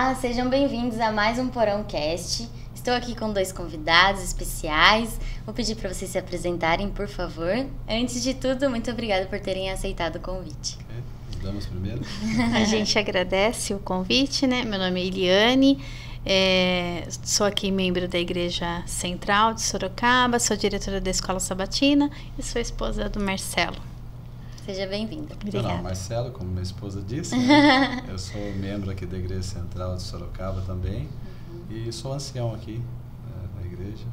Olá, sejam bem-vindos a mais um Porão Cast. Estou aqui com 2 convidados especiais. Vou pedir para vocês se apresentarem, por favor. Antes de tudo, muito obrigada por terem aceitado o convite. Vamos primeiro. A gente agradece o convite, né? Meu nome é Eliane, sou aqui membro da Igreja Central de Sorocaba, sou diretora da Escola Sabatina e sou esposa do Marcelo. Seja bem-vinda. Obrigada. Não, Marcelo, como minha esposa disse, né? Eu sou membro aqui da Igreja Central de Sorocaba também e sou ancião aqui na igreja.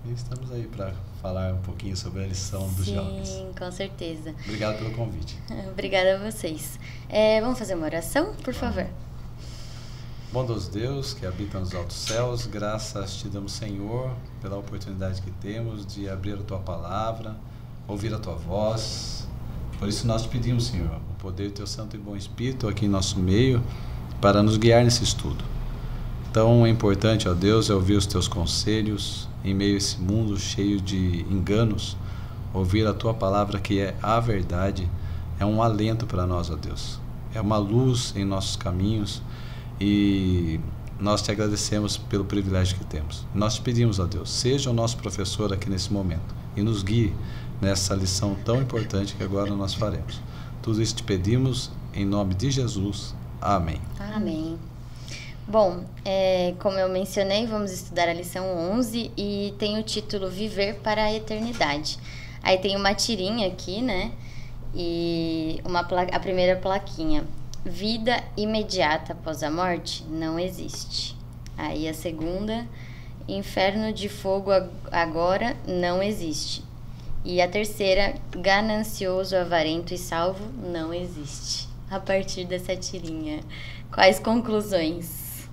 E estamos aí para falar um pouquinho sobre a lição dos jovens. Sim, com certeza. Obrigado pelo convite. Obrigada a vocês. Vamos fazer uma oração, por favor? Bondoso Deus, que habita nos altos céus, graças te damos, Senhor, pela oportunidade que temos de abrir a Tua palavra, ouvir a Tua voz. Por isso nós te pedimos, Senhor, o poder do Teu Santo e Bom Espírito aqui em nosso meio, para nos guiar nesse estudo. Tão importante, ó Deus, é ouvir os Teus conselhos, em meio a esse mundo cheio de enganos. Ouvir a Tua palavra, que é a verdade, é um alento para nós, ó Deus. É uma luz em nossos caminhos e nós te agradecemos pelo privilégio que temos. Nós te pedimos, ó Deus, seja o nosso professor aqui nesse momento e nos guie nessa lição tão importante que agora nós faremos. Tudo isso te pedimos em nome de Jesus. Amém. Amém. Bom, como eu mencionei, vamos estudar a lição 11 e tem o título Viver para a Eternidade. Aí tem uma tirinha aqui, né? E a primeira plaquinha. Vida imediata após a morte não existe. Aí a segunda, inferno de fogo agora não existe. E a terceira, ganancioso, avarento e salvo não existe. A partir dessa tirinha, quais conclusões?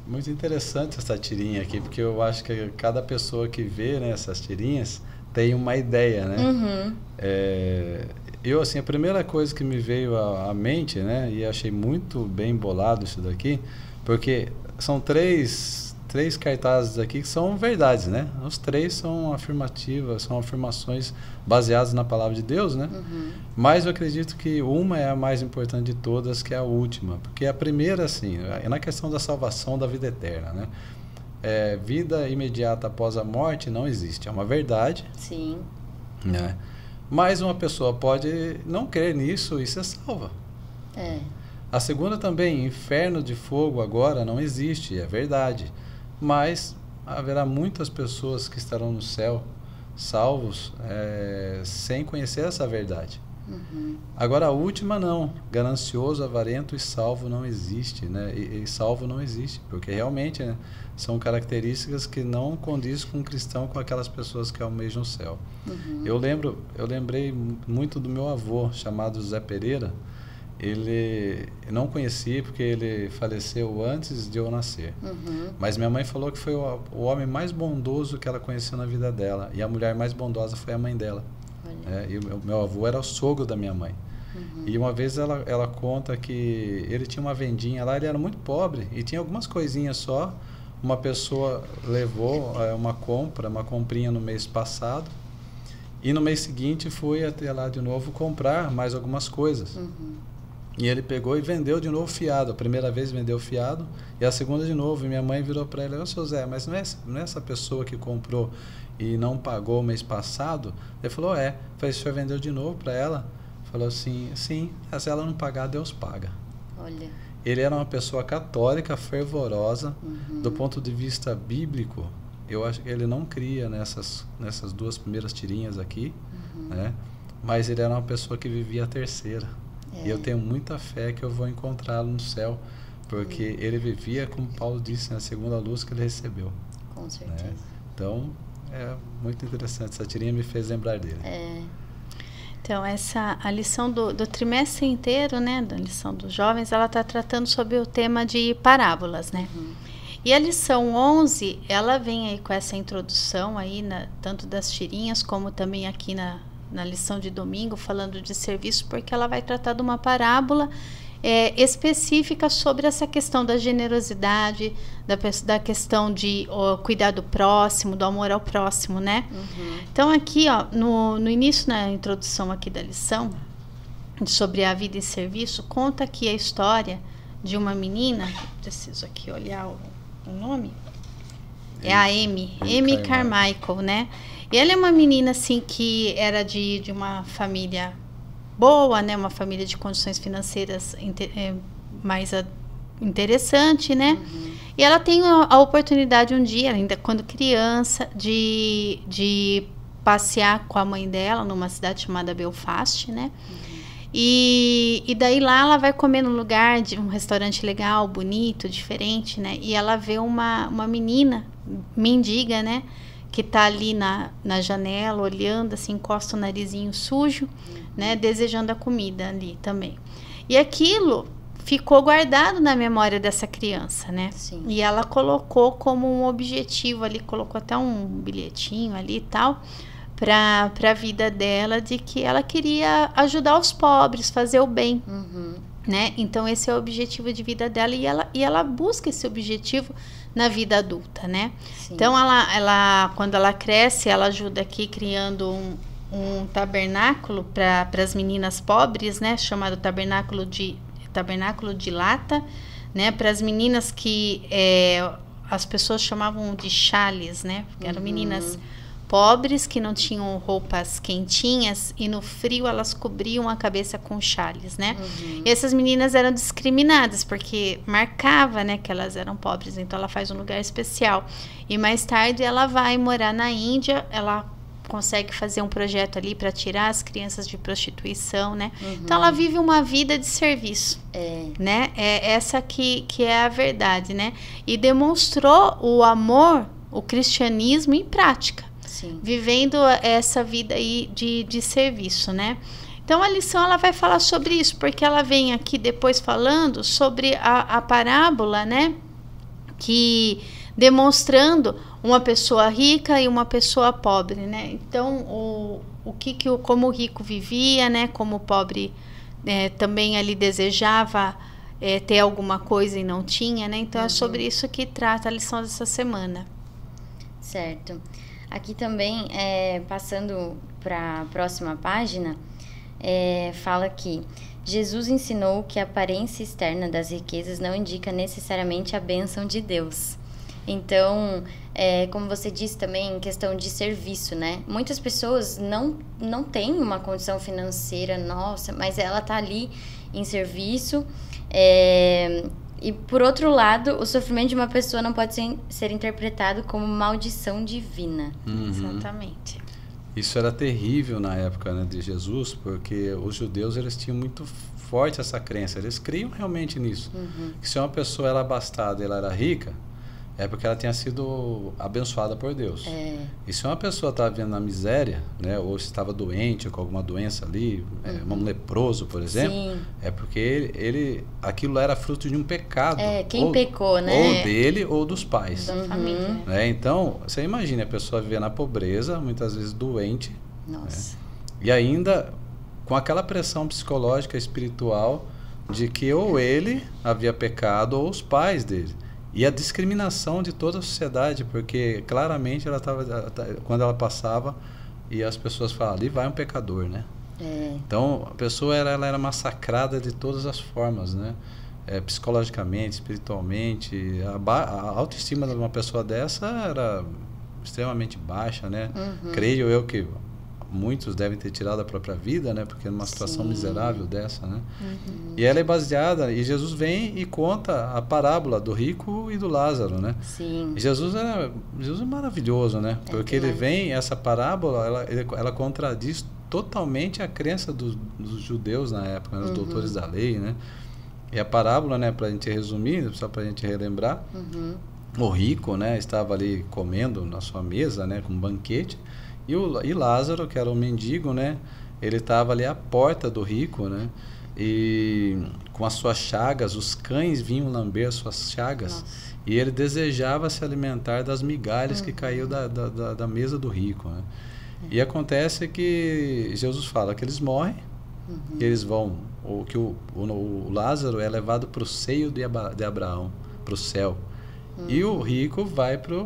Muito interessante essa tirinha aqui, porque eu acho que cada pessoa que vê, né, essas tirinhas tem uma ideia, né? Uhum. Eu, assim, a primeira coisa que me veio à mente, né, e achei muito bem bolado isso daqui, porque são três cartazes aqui que são verdades, né? Os 3 são afirmativas, são afirmações baseadas na palavra de Deus, né? Uhum. Mas eu acredito que uma é a mais importante de todas, que é a última, porque a primeira, assim, é na questão da salvação da vida eterna, né? Vida imediata após a morte não existe, é uma verdade. Sim. Né? Mas uma pessoa pode não crer nisso e ser salva. A segunda também, inferno de fogo agora não existe, é verdade. Mas haverá muitas pessoas que estarão no céu salvos sem conhecer essa verdade. Uhum. Agora a última não, ganancioso, avarento e salvo não existe, né? E salvo não existe, porque realmente, né, são características que não condizem com um cristão, com aquelas pessoas que almejam o céu. Uhum. Eu lembrei muito do meu avô, chamado Zé Pereira. Ele não conheci porque ele faleceu antes de eu nascer. Uhum. Mas minha mãe falou que foi o homem mais bondoso que ela conheceu na vida dela. E a mulher mais bondosa foi a mãe dela. E o meu avô era o sogro da minha mãe. Uhum. E uma vez ela conta que ele tinha uma vendinha lá, ele era muito pobre e tinha algumas coisinhas só. Uma pessoa levou uma comprinha no mês passado. E no mês seguinte foi até lá de novo comprar mais algumas coisas. Uhum. E ele pegou e vendeu de novo fiado. A primeira vez vendeu fiado e a segunda de novo. E minha mãe virou para ele: "Ô, seu Zé, mas não é essa pessoa que comprou e não pagou o mês passado?" Ele falou: "É." Falei: "O senhor vendeu de novo para ela?" Falou assim: "Sim, se ela não pagar, Deus paga." Olha. Ele era uma pessoa católica, fervorosa. Uhum. Do ponto de vista bíblico, eu acho que ele não cria nessas 2 primeiras tirinhas aqui, né? Mas ele era uma pessoa que vivia a terceira. E eu tenho muita fé que eu vou encontrá-lo no céu, porque ele vivia, como Paulo disse, na segunda luz que ele recebeu. Com certeza. Né? Então, é muito interessante. Essa tirinha me fez lembrar dele. Então, a lição do trimestre inteiro, né, da lição dos jovens, ela está tratando sobre o tema de parábolas, né? Uhum. E a lição 11, ela vem aí com essa introdução aí, tanto das tirinhas, como também aqui na lição de domingo, falando de serviço, porque ela vai tratar de uma parábola específica sobre essa questão da generosidade, da questão de cuidar do próximo, do amor ao próximo, né? Uhum. Então aqui, no início, na introdução aqui da lição, sobre a vida e serviço, conta aqui a história de uma menina, preciso aqui olhar o nome, é a Amy Carmichael, né? E ela é uma menina, assim, que era de uma família boa, né? Uma família de condições financeiras mais interessante, né? E ela tem a oportunidade um dia, ainda quando criança, de passear com a mãe dela numa cidade chamada Belfast, né? E daí lá ela vai comer num lugar de um restaurante legal, bonito, diferente, né? E ela vê uma menina mendiga, né? Que tá ali na janela, olhando, assim, encosta o narizinho sujo, né? Desejando a comida ali também. E aquilo ficou guardado na memória dessa criança, né? Sim. E ela colocou como um objetivo ali, colocou até um bilhetinho ali e tal, para a vida dela, de que ela queria ajudar os pobres, fazer o bem, né? Então esse é o objetivo de vida dela, e ela busca esse objetivo na vida adulta, né? Sim. Então ela quando ela cresce, ela ajuda aqui criando um tabernáculo para as meninas pobres, né? Chamado tabernáculo de lata, né? Para as meninas que as pessoas chamavam de chales, né? Porque eram meninas pobres que não tinham roupas quentinhas, e no frio elas cobriam a cabeça com chales, né? E essas meninas eram discriminadas porque marcava, né, que elas eram pobres. Então ela faz um lugar especial, e mais tarde ela vai morar na Índia. Ela consegue fazer um projeto ali para tirar as crianças de prostituição, né? Então ela vive uma vida de serviço, né? É essa que é a verdade, né? E demonstrou o amor, o cristianismo em prática. Sim. Vivendo essa vida aí de serviço, né? Então a lição ela vai falar sobre isso, porque ela vem aqui depois falando sobre a parábola, né? Que demonstrando uma pessoa rica e uma pessoa pobre, né? Então como o rico vivia, né? Como o pobre também ali desejava ter alguma coisa e não tinha, né? Então é sobre isso que trata a lição dessa semana. Certo. Aqui também, passando para a próxima página, fala que Jesus ensinou que a aparência externa das riquezas não indica necessariamente a bênção de Deus. Então, como você disse também, em questão de serviço, né? Muitas pessoas não têm uma condição financeira, nossa, mas ela tá ali em serviço. E, por outro lado, o sofrimento de uma pessoa não pode ser interpretado como maldição divina. Exatamente. Isso era terrível na época, né, de Jesus, porque os judeus eles tinham muito forte essa crença. Eles criam realmente nisso. Que se uma pessoa era abastada e ela era rica, é porque ela tinha sido abençoada por Deus. E se uma pessoa estava vivendo na miséria, né, ou se estava doente ou com alguma doença ali, um leproso, por exemplo, Sim. é porque aquilo era fruto de um pecado. Quem pecou, né? Ou dele ou dos pais. Da família. Né? Então, você imagina a pessoa viver na pobreza, muitas vezes doente. Nossa. Né? E ainda com aquela pressão psicológica, espiritual, de que ou ele havia pecado ou os pais dele. E a discriminação de toda a sociedade, porque claramente ela quando ela passava e as pessoas falavam, ali vai um pecador, né? Então a pessoa ela era massacrada de todas as formas, né? Psicologicamente, espiritualmente, a autoestima de uma pessoa dessa era extremamente baixa, né? Creio eu que muitos devem ter tirado a própria vida, né? Porque numa situação miserável dessa, né? E ela é baseada, e Jesus vem e conta a parábola do rico e do Lázaro, né? Sim. Jesus é maravilhoso, né? Porque ele vem, essa parábola, ela contradiz totalmente a crença dos judeus na época, né? Os doutores da lei, né? E a parábola, né? Para a gente resumir, só para a gente relembrar, o rico, né? Estava ali comendo na sua mesa, né? Com um banquete. E Lázaro, que era um mendigo, né? Ele estava ali à porta do rico, né? E com as suas chagas, os cães vinham lamber as suas chagas. Nossa. E ele desejava se alimentar das migalhas que caíam da mesa do rico, né? E acontece que Jesus fala que eles morrem, que eles vão, ou que o Lázaro é levado para o seio de Abraão, para o céu. E o rico vai para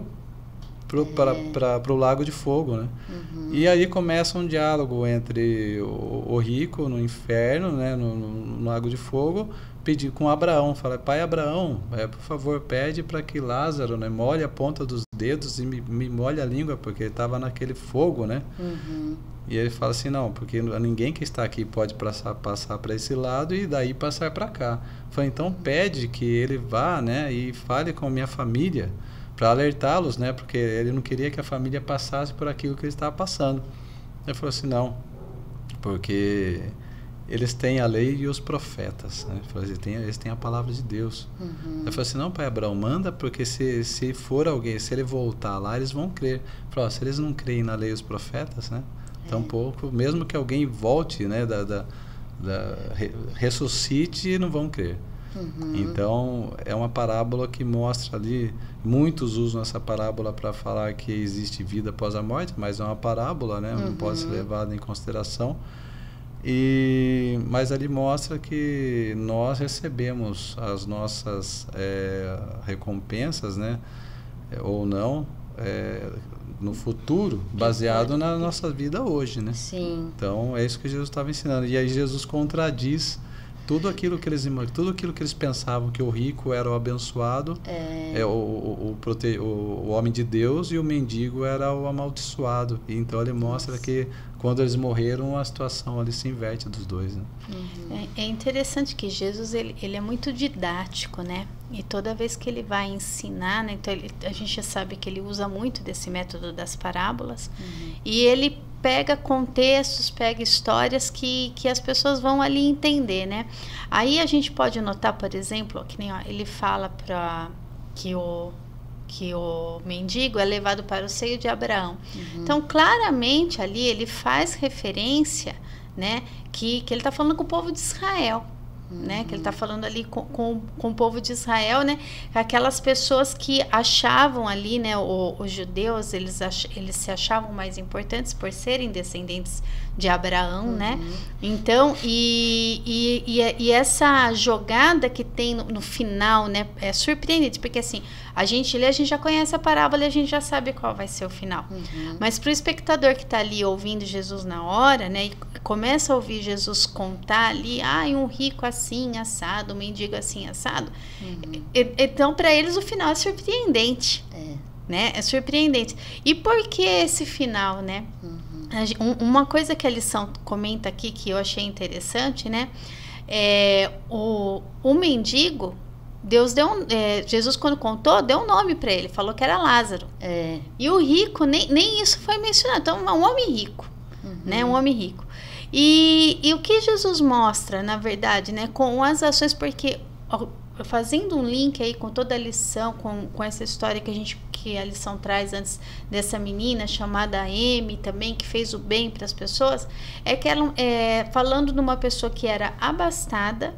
para o lago de fogo, né? E aí começa um diálogo entre o rico no inferno, né, no lago de fogo, pedir com Abraão, fala: pai Abraão, por favor, pede para que Lázaro, né, molhe a ponta dos dedos e me molhe a língua, porque ele estava naquele fogo, né? E ele fala assim: não, porque ninguém que está aqui pode passar para esse lado e daí passar para cá. Fala: então pede que ele vá, né, e fale com a minha família, para alertá-los, né, porque ele não queria que a família passasse por aquilo que ele estava passando. Ele falou assim: não, porque eles têm a lei e os profetas, né? Ele falou assim, eles têm a palavra de Deus. Ele falou assim: não, pai Abraão, manda, porque se for alguém, se ele voltar lá, eles vão crer. Ele falou: se eles não creem na lei e os profetas, né, tampouco, mesmo que alguém volte, né, ressuscite, não vão crer. Então é uma parábola que mostra ali, muitos usam essa parábola para falar que existe vida após a morte, mas é uma parábola, né, não pode ser levada em consideração. Mas ali mostra que nós recebemos as nossas recompensas, né, ou não, no futuro, baseado na nossa vida hoje, né? Sim. Então é isso que Jesus estava ensinando. E aí Jesus contradiz tudo aquilo que eles pensavam, que o rico era o abençoado, o homem de Deus, e o mendigo era o amaldiçoado. E então ele mostra que quando eles morreram, a situação ali se inverte dos dois, né? É interessante que Jesus ele é muito didático, né? E toda vez que ele vai ensinar, né? Então a gente já sabe que ele usa muito desse método das parábolas, e ele pega contextos, pega histórias que as pessoas vão ali entender, né? Aí a gente pode notar, por exemplo, que nem ele fala que o mendigo é levado para o seio de Abraão. Então, claramente ali ele faz referência, né, que ele está falando com o povo de Israel. Né, que ele está falando ali com o povo de Israel, né, aquelas pessoas que achavam ali, né, os judeus, eles se achavam mais importantes por serem descendentes de Abraão, né? Então, e essa jogada que tem no final, né, é surpreendente, porque assim, a gente lê, a gente já conhece a parábola e a gente já sabe qual vai ser o final. Mas para o espectador que está ali ouvindo Jesus na hora, né, e começa a ouvir Jesus contar ali, um rico assim, assado, um mendigo assim, assado. Então, para eles, o final é surpreendente. Né? É surpreendente. E por que esse final, né? Uma coisa que a lição comenta aqui, que eu achei interessante, né? O mendigo, Jesus, quando contou, deu um nome para ele, falou que era Lázaro. E o rico, nem isso foi mencionado. Então, um homem rico, né? Um homem rico. E o que Jesus mostra, na verdade, né, com as ações, porque fazendo um link aí com toda a lição, com essa história que a lição traz antes dessa menina chamada Amy também, que fez o bem para as pessoas, é que ela, falando de uma pessoa que era abastada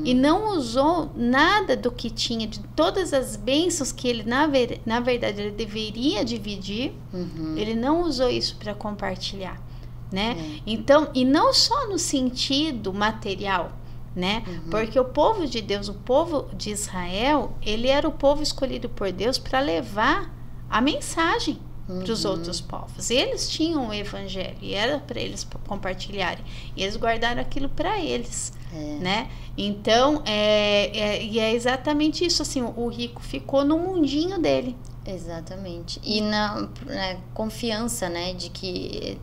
e não usou nada do que tinha, de todas as bênçãos que ele, na verdade, ele deveria dividir, ele não usou isso para compartilhar. Né? Então, e não só no sentido material, né? Porque o povo de Deus, o povo de Israel, ele era o povo escolhido por Deus para levar a mensagem para os outros povos. Eles tinham o evangelho e era para eles compartilharem. E eles guardaram aquilo para eles, né? Então, e é exatamente isso, assim, o rico ficou no mundinho dele. Exatamente. E na confiança, né, de que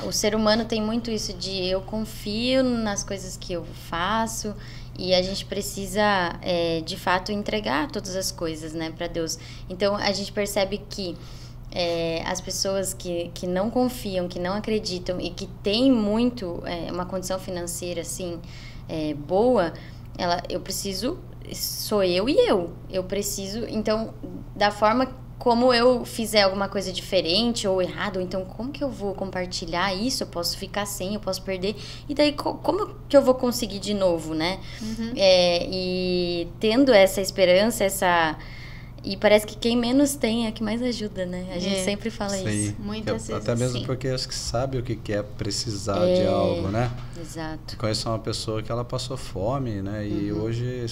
o ser humano tem muito isso de eu confio nas coisas que eu faço, e a gente precisa de fato entregar todas as coisas, né, para Deus. Então a gente percebe que as pessoas que não confiam, que não acreditam e que têm muito uma condição financeira assim boa, sou eu e eu preciso, então, da forma como eu fizer alguma coisa diferente ou errado, então como que eu vou compartilhar isso? Eu posso ficar sem, eu posso perder. E daí, como que eu vou conseguir de novo, né? E tendo essa esperança, E parece que quem menos tem é que mais ajuda, né? A gente sempre fala isso. Muitas vezes até mesmo sim. porque acho que sabe o que é precisar de algo, né? Exato. Conheço uma pessoa que ela passou fome, né? E hoje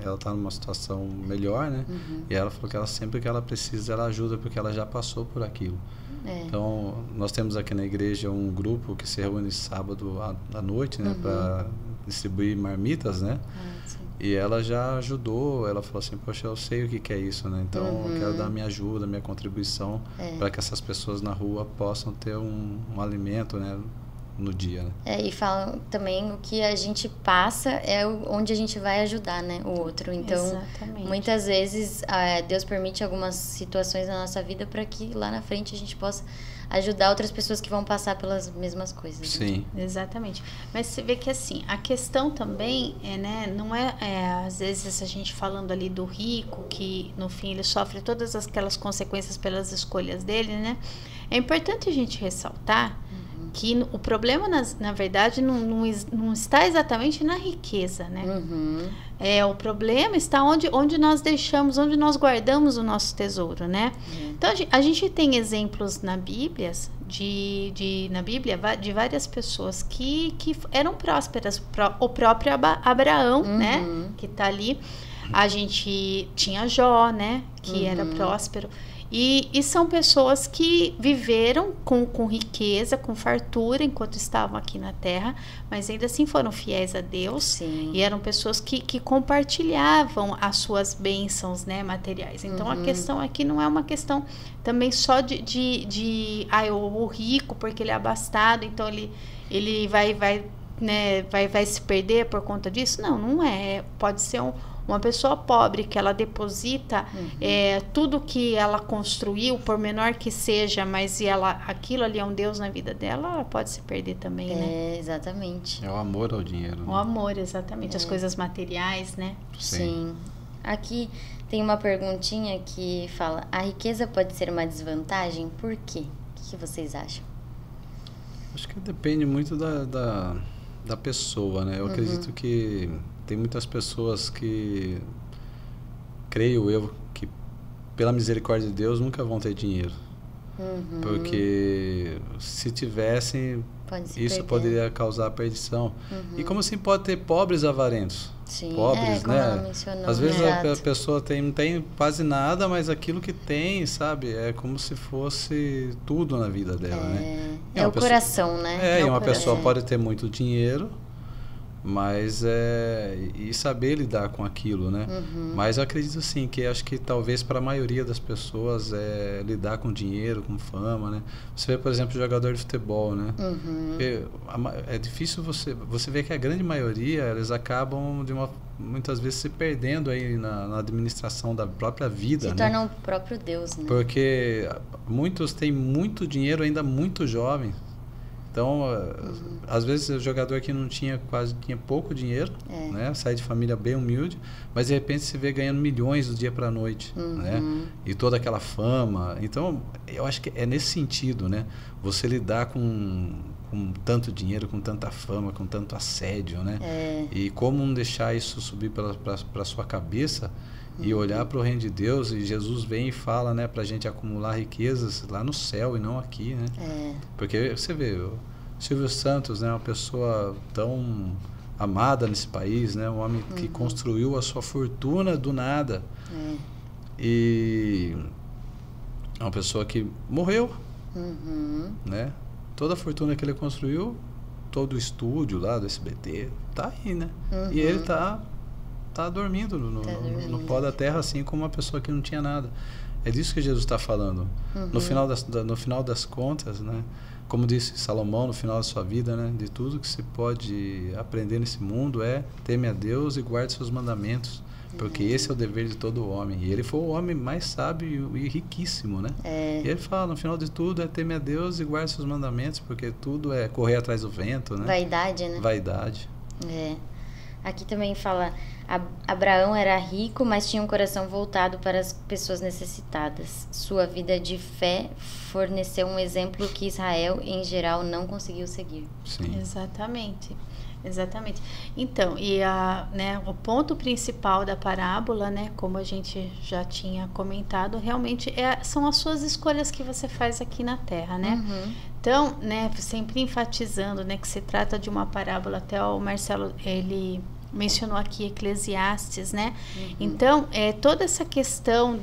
ela está numa situação melhor, né? E ela falou que sempre que ela precisa, ela ajuda porque ela já passou por aquilo. Então, nós temos aqui na igreja um grupo que se reúne sábado à noite, né? Para distribuir marmitas, né? E ela já ajudou, ela falou assim, poxa, eu sei o que é isso, né? Então eu quero dar minha ajuda, minha contribuição para que essas pessoas na rua possam ter um alimento, né? No dia, né? E falam também o que a gente passa é onde a gente vai ajudar, né? O outro. Então, Exatamente. Muitas vezes Deus permite algumas situações na nossa vida para que lá na frente a gente possa ajudar outras pessoas que vão passar pelas mesmas coisas. Sim. Né? Exatamente. Mas você vê que assim, a questão também né, não às vezes a gente falando ali do rico, que no fim ele sofre todas aquelas consequências pelas escolhas dele, né? É importante a gente ressaltar que o problema, na verdade, não está exatamente na riqueza, né? O problema está onde nós deixamos, onde nós guardamos o nosso tesouro, né? Então, a gente tem exemplos na Bíblia, de várias pessoas que eram prósperas. O próprio Abraão, né? Que está ali. A gente tinha Jó, né? Que era próspero. E são pessoas que viveram com riqueza, com fartura, enquanto estavam aqui na Terra, mas ainda assim foram fiéis a Deus. Sim. E eram pessoas que compartilhavam as suas bênçãos, né, materiais. Então, a questão aqui não é uma questão também só o rico, porque ele é abastado, então ele vai se perder por conta disso. Não é. Pode ser uma pessoa pobre que ela deposita tudo que ela construiu, por menor que seja, mas aquilo ali é um Deus na vida dela, ela pode se perder também, né? Exatamente. É o amor ao dinheiro. Né? O amor, exatamente. As coisas materiais, né? Sim. Aqui tem uma perguntinha que fala, a riqueza pode ser uma desvantagem? Por quê? O que vocês acham? Acho que depende muito da pessoa, né? Eu acredito que tem muitas pessoas que, creio eu, que pela misericórdia de Deus nunca vão ter dinheiro. Porque se tivessem, isso poderia causar perdição. E como assim pode ter pobres avarentos? Sim, pobres, como né? ela mencionou. Às vezes a pessoa não tem quase nada, mas aquilo que tem, sabe? É como se fosse tudo na vida dela, né? É o coração, né? E uma pessoa pode ter muito dinheiro, mas e saber lidar com aquilo, né? Mas eu acredito sim que acho que talvez para a maioria das pessoas lidar com dinheiro, com fama, né? Você vê, por exemplo, jogador de futebol, né? É difícil você vê que a grande maioria eles acabam muitas vezes se perdendo aí na administração da própria vida, se tornam o próprio Deus, né? Porque muitos têm muito dinheiro ainda muito jovens. Então, às vezes o jogador que tinha pouco dinheiro, né? Sai de família bem humilde, mas de repente se vê ganhando milhões do dia para a noite, né? E toda aquela fama. Então, eu acho que é nesse sentido, né? Você lidar com tanto dinheiro, com tanta fama, com tanto assédio, né? E como não deixar isso subir para sua cabeça e olhar para o reino de Deus, e Jesus vem e fala, né, para a gente acumular riquezas lá no céu e não aqui, né? Porque você vê, o Silvio Santos, né, uma pessoa tão amada nesse país, né, um homem que construiu a sua fortuna do nada, e é uma pessoa que morreu, né? Toda a fortuna que ele construiu, todo o estúdio lá do SBT, tá aí, né? E ele tá dormindo no pó da terra, assim como uma pessoa que não tinha nada. É disso que Jesus está falando. No final das contas, né? Como disse Salomão, no final da sua vida, né? De tudo que se pode aprender nesse mundo teme a Deus e guarde seus mandamentos. Porque esse é o dever de todo homem. E ele foi o homem mais sábio e riquíssimo, né? E ele fala, no final de tudo, teme a Deus e guarde seus mandamentos, porque tudo é correr atrás do vento, né? Vaidade, né? Vaidade. Aqui também fala, Abraão era rico, mas tinha um coração voltado para as pessoas necessitadas. Sua vida de fé forneceu um exemplo que Israel, em geral, não conseguiu seguir. Sim. Exatamente. Exatamente. Então, né, o ponto principal da parábola, né, como a gente já tinha comentado, realmente são as suas escolhas que você faz aqui na Terra, né? Então, né, sempre enfatizando, né, que se trata de uma parábola, até o Marcelo, ele mencionou aqui Eclesiastes, né? Então, toda essa questão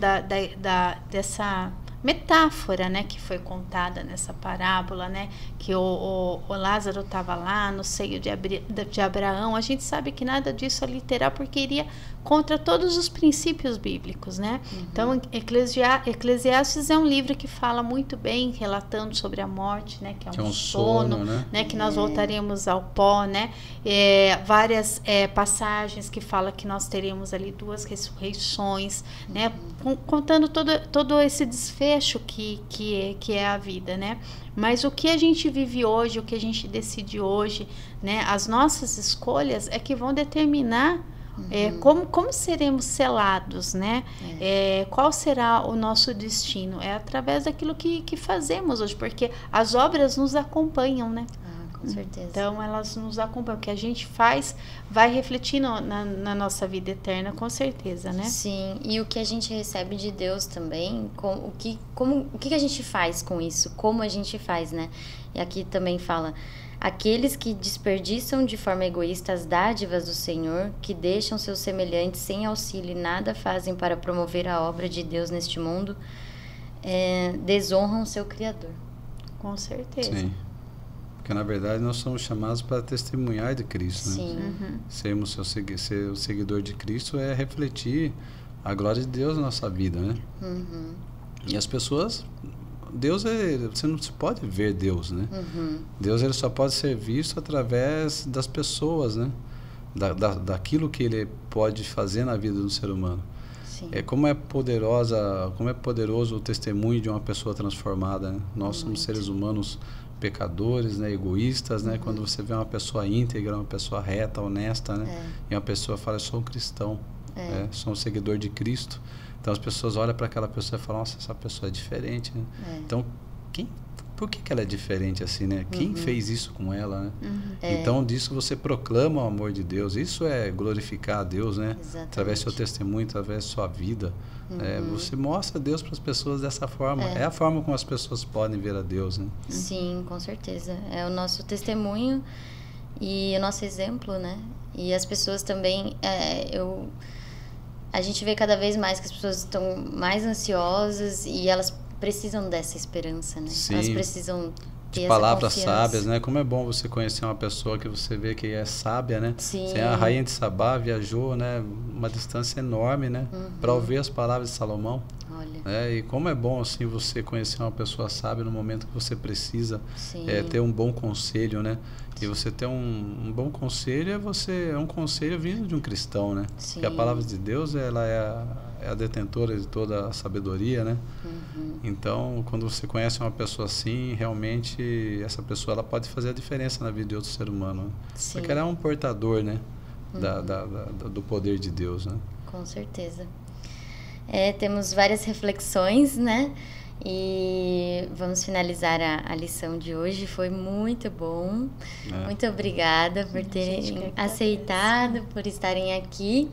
dessa metáfora, né, que foi contada nessa parábola, né, que o Lázaro estava lá no seio de Abraão, a gente sabe que nada disso é literal, porque iria contra todos os princípios bíblicos, né? Então, Eclesiastes é um livro que fala muito bem, relatando sobre a morte, né, que é um sono, né, que nós voltaremos ao pó, né? Várias passagens que falam que nós teremos ali 2 ressurreições, né? Contando todo esse desfecho que é a vida, né? Mas o que a gente vive hoje, o que a gente decide hoje, né? As nossas escolhas é que vão determinar como seremos selados, né? Qual será o nosso destino? É através daquilo que fazemos hoje, porque as obras nos acompanham, né? Com certeza. Então, elas nos acompanham. O que a gente faz vai refletir na nossa vida eterna, com certeza, né? Sim, e o que a gente recebe de Deus também, o que a gente faz com isso, como a gente faz, né? E aqui também fala, aqueles que desperdiçam de forma egoísta as dádivas do Senhor, que deixam seus semelhantes sem auxílio e nada fazem para promover a obra de Deus neste mundo, desonram seu Criador. Com certeza. Sim. Porque, na verdade, nós somos chamados para testemunhar de Cristo. Sim. Né? Sermos ser o seguidor de Cristo é refletir a glória de Deus na nossa vida, né? E as pessoas... Deus, você não se pode ver Deus, né? Deus, ele só pode ser visto através das pessoas, né? Daquilo que ele pode fazer na vida do ser humano. Sim. Como é poderoso o testemunho de uma pessoa transformada, né? Nós somos seres humanos pecadores, né, egoístas, né? Quando você vê uma pessoa íntegra, uma pessoa reta, honesta, né? E uma pessoa fala, eu sou um cristão, sou um seguidor de Cristo. Então as pessoas olham para aquela pessoa e falam, nossa, essa pessoa é diferente, né? Então, por que ela é diferente assim, né? Quem fez isso com ela, né? Então, disso você proclama o amor de Deus. Isso é glorificar a Deus, né? Exatamente. Através do seu testemunho, através da sua vida. Você mostra Deus para as pessoas dessa forma. É a forma como as pessoas podem ver a Deus, né? Sim, com certeza. É o nosso testemunho e o nosso exemplo, né? E as pessoas também... A gente vê cada vez mais que as pessoas estão mais ansiosas e elas precisam dessa esperança, né? Sim. Elas precisam ter essa palavras confiança. sábias, né? Como é bom você conhecer uma pessoa que você vê que é sábia, né? Sim. A rainha de Sabá viajou, né? Uma distância enorme, né? Para ouvir as palavras de Salomão. Olha. E como é bom assim você conhecer uma pessoa sábia no momento que você precisa ter um bom conselho, né? E você ter um bom conselho é um conselho vindo de um cristão, né? Sim. Porque a palavra de Deus, ela é a detentora de toda a sabedoria, né? Então, quando você conhece uma pessoa assim, realmente essa pessoa ela pode fazer a diferença na vida de outro ser humano, né? Sim. Porque ela é um portador, né? Do poder de Deus, né? Com certeza. Temos várias reflexões, né? E vamos finalizar a lição de hoje. Foi muito bom. Muito obrigada por terem aceitado, por estarem aqui.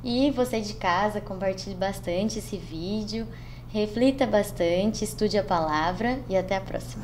E você de casa, compartilhe bastante esse vídeo. Reflita bastante, estude a palavra e até a próxima.